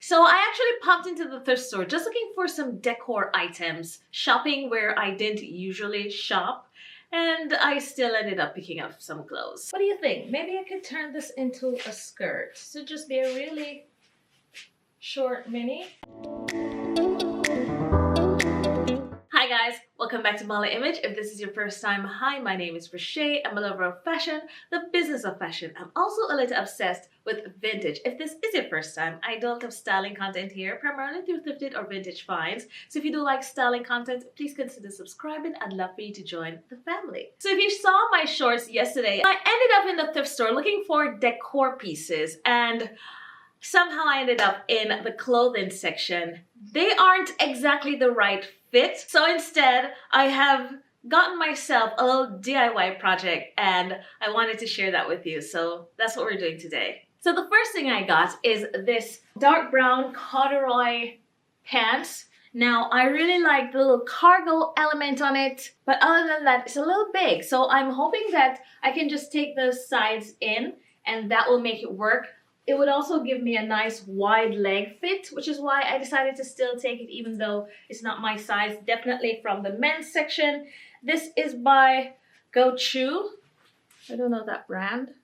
So I actually popped into the thrift store just looking for some decor items, shopping where I didn't usually shop, and I still ended up picking up some clothes. What do you think? Maybe I could turn this into a skirt. So just be a really short mini. Hi guys, welcome back to Molly Image. If this is your first time, hi, my name is Rochelle. I'm a lover of fashion, the business of fashion. I'm also a little obsessed with vintage. If this is your first time, I do a lot of styling content here, primarily through thrifted or vintage finds. So if you do like styling content, please consider subscribing. I'd love for you to join the family. So if you saw my shorts yesterday, I ended up in the thrift store looking for decor pieces, and somehow I ended up in the clothing section. They aren't exactly the right fit. So instead, I have gotten myself a little DIY project and I wanted to share that with you. So that's what we're doing today. So the first thing I got is this dark brown corduroy pants. Now, I really like the little cargo element on it, but other than that, it's a little big. So I'm hoping that I can just take the sides in and that will make it work. It would also give me a nice wide leg fit, which is why I decided to still take it even though it's not my size. Definitely from the men's section. This is by Go-Chew. I don't know that brand.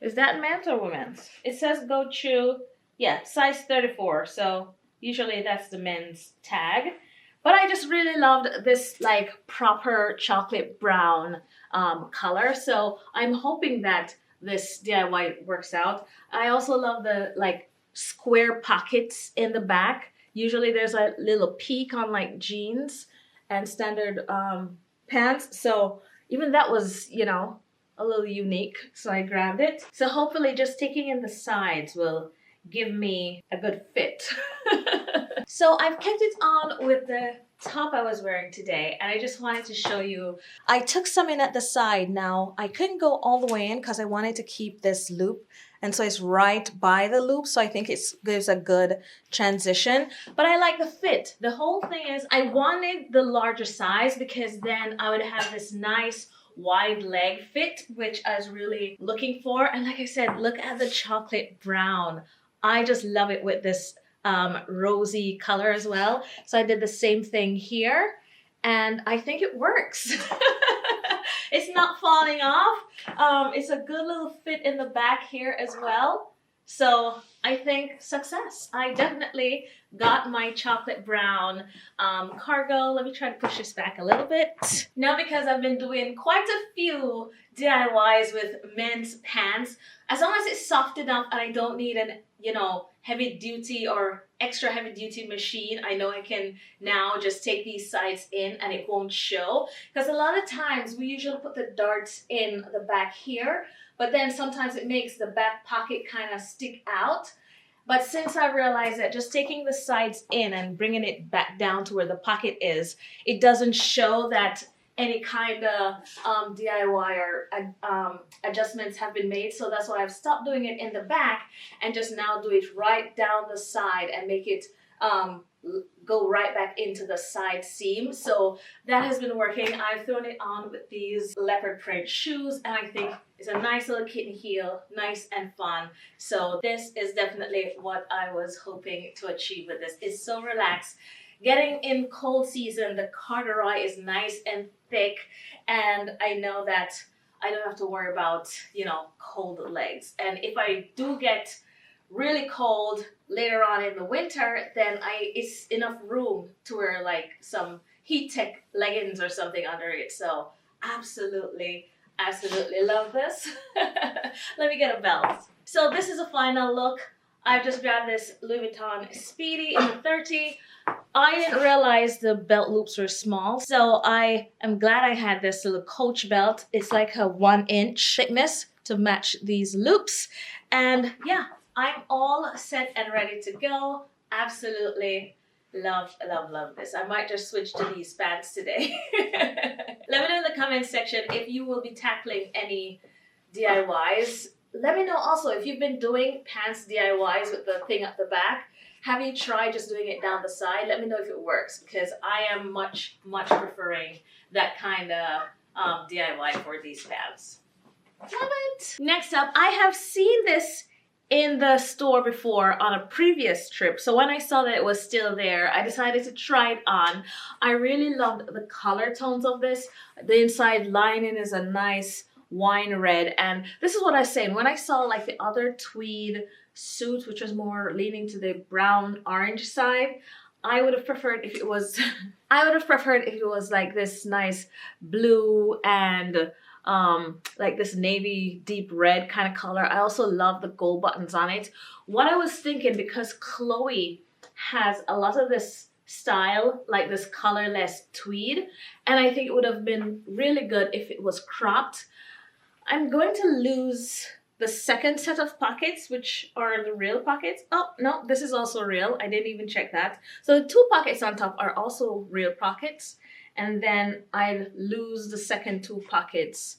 Is that men's or women's? It says Go-Chew. Yeah, size 34. So usually that's the men's tag. But I just really loved this like proper chocolate brown color. So I'm hoping that this DIY works out. I also love the like square pockets in the back. Usually there's a little peak on like jeans and standard pants. So even that was, you know, a little unique. So I grabbed it. So hopefully just taking in the sides will give me a good fit. So I've kept it on with the top I was wearing today, and I just wanted to show you. I took some in at the side. Now I couldn't go all the way in because I wanted to keep this loop, and so it's right by the loop, so I think it gives a good transition. But I like the fit. The whole thing is I wanted the larger size because then I would have this nice wide leg fit, which I was really looking for. And like I said, look at the chocolate brown. I just love it with this rosy color as well. So I did the same thing here and I think it works. It's not falling off. It's a good little fit in the back here as well. So I think success. I definitely got my chocolate brown cargo. Let me try to push this back a little bit. Now, because I've been doing quite a few DIYs with men's pants, as long as it's soft enough and I don't need an, you know, heavy duty or extra heavy duty machine, I know I can now just take these sides in and it won't show. Because a lot of times we usually put the darts in the back here, but then sometimes it makes the back pocket kind of stick out. But since I realized that just taking the sides in and bringing it back down to where the pocket is, it doesn't show that any kind of DIY or adjustments have been made. So that's why I've stopped doing it in the back and just now do it right down the side and make it go right back into the side seam. So that has been working. I've thrown it on with these leopard print shoes and I think it's a nice little kitten heel, nice and fun. So this is definitely what I was hoping to achieve with this. It's so relaxed. Getting in cold season, the corduroy is nice and thick, and I know that I don't have to worry about, you know, cold legs. And if I do get really cold later on in the winter, then it's enough room to wear like some heat tech leggings or something under it. So absolutely love this. Let me get a belt. So this is a final look. I've just grabbed this Louis Vuitton Speedy in the 30. I didn't realize the belt loops were small, so I am glad I had this little Coach belt. It's like a 1-inch thickness to match these loops. And yeah, I'm all set and ready to go. Absolutely love this. I might just switch to these pants today. Let me know in the comment section if you will be tackling any DIYs. Let me know also if you've been doing pants DIYs with the thing at the back. Have you tried just doing it down the side? Let me know if it works, because I am much preferring that kind of DIY for these pants. Love it! Next up, I have seen this in the store before on a previous trip. So when I saw that it was still there, I decided to try it on. I really loved the color tones of this. The inside lining is a nice wine red, and this is what I was saying. When I saw like the other tweed suit, which was more leaning to the brown orange side, I would have preferred if it was I would have preferred if it was like this nice blue and like this navy deep red kind of color. I also love the gold buttons on it. What I was thinking, because Chloe has a lot of this style, like this colorless tweed, and I think it would have been really good if it was cropped. I'm going to lose the second set of pockets, which are the real pockets. Oh, no, this is also real. I didn't even check that. So the 2 pockets on top are also real pockets. And then I'd lose the second 2 pockets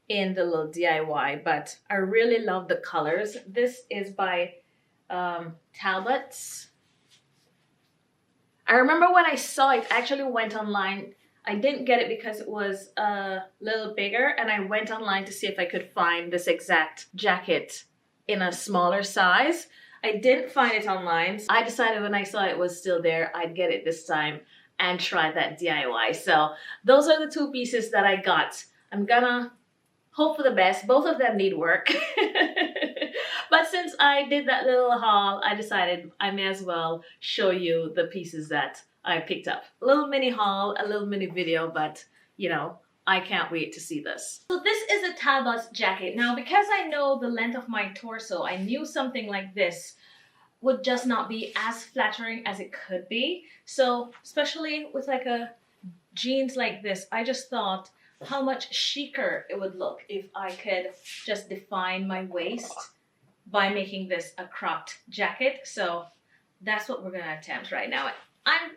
in the little DIY. But I really love the colors. This is by Talbot's. I remember when I saw it, I actually went online. I didn't get it because it was a little bigger, and I went online to see if I could find this exact jacket in a smaller size. I didn't find it online. I decided when I saw it was still there, I'd get it this time and try that DIY. So those are the 2 pieces that I got. I'm gonna hope for the best. Both of them need work. But since I did that little haul, I decided I may as well show you the pieces that I picked up. A little mini haul, a little mini video, but you know, I can't wait to see this. So this is a Talbot's jacket. Now, because I know the length of my torso, I knew something like this would just not be as flattering as it could be. So especially with like a jeans like this, I just thought how much chicer it would look if I could just define my waist by making this a cropped jacket. So that's what we're gonna attempt right now.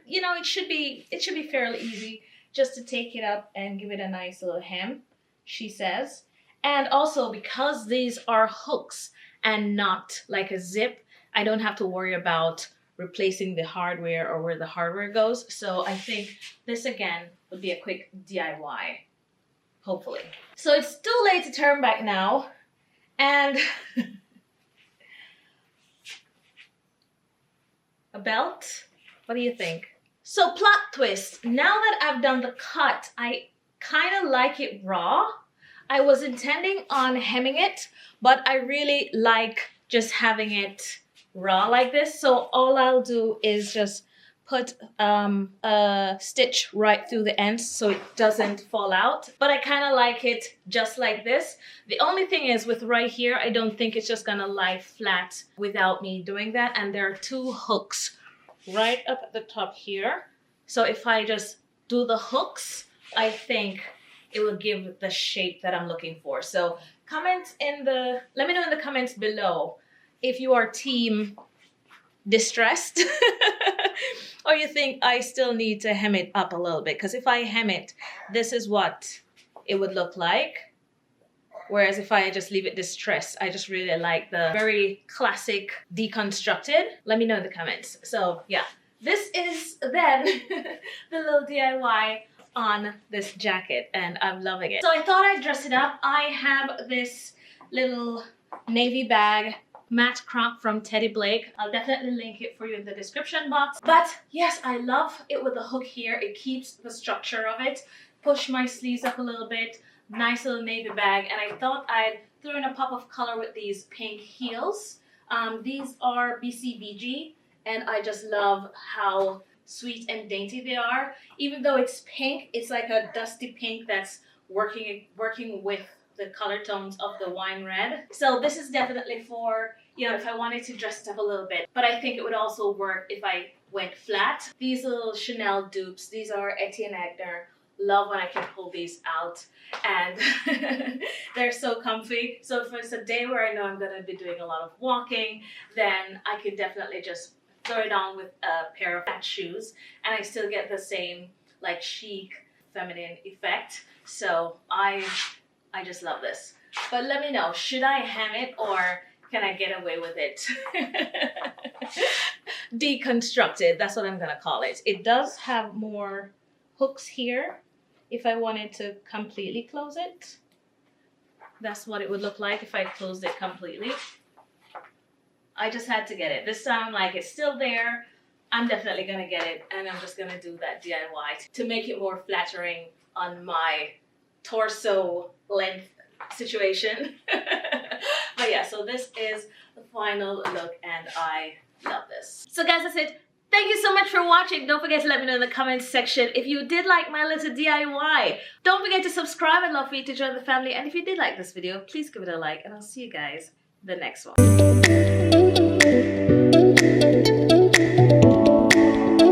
You know, it should be fairly easy just to take it up and give it a nice little hem, she says. And also, because these are hooks and not like a zip, I don't have to worry about replacing the hardware or where the hardware goes. So I think this again would be a quick DIY, hopefully. So it's too late to turn back now. And a belt? What do you think? So plot twist, now that I've done the cut, I kind of like it raw. I was intending on hemming it, but I really like just having it raw like this. So all I'll do is just put a stitch right through the ends so it doesn't fall out. But I kind of like it just like this. The only thing is with right here, I don't think it's just gonna lie flat without me doing that. And there are 2 hooks right up at the top here. So if I just do the hooks, I think it will give the shape that I'm looking for. So let me know in the comments below if you are team distressed or you think I still need to hem it up a little bit. Because if I hem it, this is what it would look like. Whereas if I just leave it distressed, I just really like the very classic deconstructed. Let me know in the comments. So yeah, this is then the little DIY on this jacket, and I'm loving it. So I thought I'd dress it up. I have this little navy bag, matte crop from Teddy Blake. I'll definitely link it for you in the description box. But yes, I love it with the hook here. It keeps the structure of it. Push my sleeves up a little bit. Nice little navy bag, and I thought I'd throw in a pop of color with these pink heels. These are BCBG, and I just love how sweet and dainty they are. Even though it's pink, it's like a dusty pink that's working with the color tones of the wine red. So this is definitely for, you know, if I wanted to dress it up a little bit. But I think it would also work if I went flat. These little Chanel dupes, these are Etienne Agner. Love when I can pull these out, and they're so comfy. So if it's a day where I know I'm going to be doing a lot of walking, then I can definitely just throw it on with a pair of flat shoes, and I still get the same like chic feminine effect. So I just love this. But let me know, should I hem it or can I get away with it? Deconstructed, that's what I'm gonna call it. It does have more hooks here. If I wanted to completely close it, that's what it would look like if I closed it completely. I just had to get it. This time, like, it's still there. I'm definitely gonna get it, and I'm just gonna do that DIY to make it more flattering on my torso length situation. But yeah, so this is the final look, and I love this. So guys, that's it. Thank you so much for watching. Don't forget to let me know in the comments section if you did like my little DIY. Don't forget to subscribe. I'd love for you to join the family. And if you did like this video, please give it a like, and I'll see you guys in the next one.